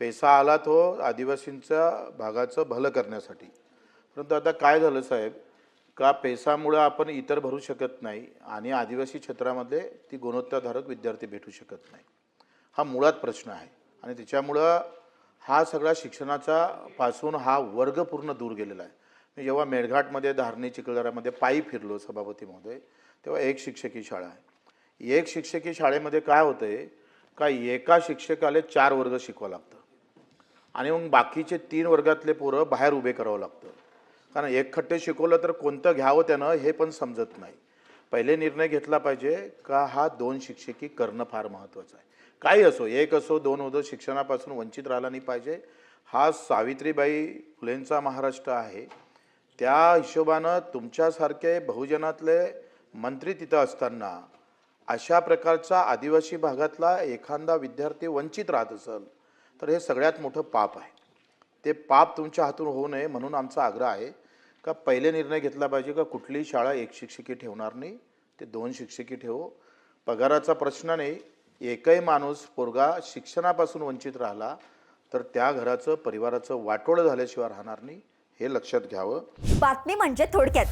पैसा आला तो आदिवासींच्या भागाचं भलं करण्यासाठी. परंतु आता काय झालं साहेब, का पैसामुळं आपण इतर भरू शकत नाही आणि आदिवासी क्षेत्रामध्ये ती गुणवत्ताधारक विद्यार्थी भेटू शकत नाही. हा मुळात प्रश्न आहे आणि त्याच्यामुळं हा सगळा शिक्षणाचा पासून हा वर्ग पूर्ण दूर गेलेला आहे. मी जेव्हा मेळघाटमध्ये, धारणी, चिखलदऱ्यामध्ये पायी फिरलो सभापती महोदय, तेव्हा एक शिक्षकी शाळा आहे. एक शिक्षकी शाळेमध्ये काय होतंय का एका शिक्षकाला 4 वर्ग शिकवावं लागतं आणि मग बाकीचे 3 वर्गातले पोरं बाहेर उभे करावं लागतं. कारण एकखट्टे शिकवलं तर कोणतं घ्यावं त्यानं हे पण समजत नाही. पहिले निर्णय घेतला पाहिजे का हा 2 शिक्षकी करणं फार महत्त्वाचं आहे. काही असो, 1 असो 2 असो, शिक्षणापासून वंचित राहिला नाही पाहिजे. हा सावित्रीबाई फुलेंचा महाराष्ट्र आहे. त्या हिशोबानं तुमच्यासारखे बहुजनातले मंत्री तिथं असताना अशा प्रकारचा आदिवासी भागातला एखादा विद्यार्थी वंचित राहत असेल तर हे सगळ्यात मोठं पाप आहे. ते पाप तुमच्या हातून होऊ नये म्हणून आमचा आग्रह आहे का पहिले निर्णय घेतला पाहिजे का कुठलीही शाळा 1 शिक्षकी ठेवणार नाही, ते 2 शिक्षकी ठेवू. पगाराचा प्रश्न नाही. एकही माणूस पोरगा शिक्षणापासून वंचित राहिला तर त्या घराचं, परिवाराचं वाटोळं झाल्याशिवाय राहणार नाही, हे लक्षात घ्यावं. बातमी म्हणजे थोडक्यात.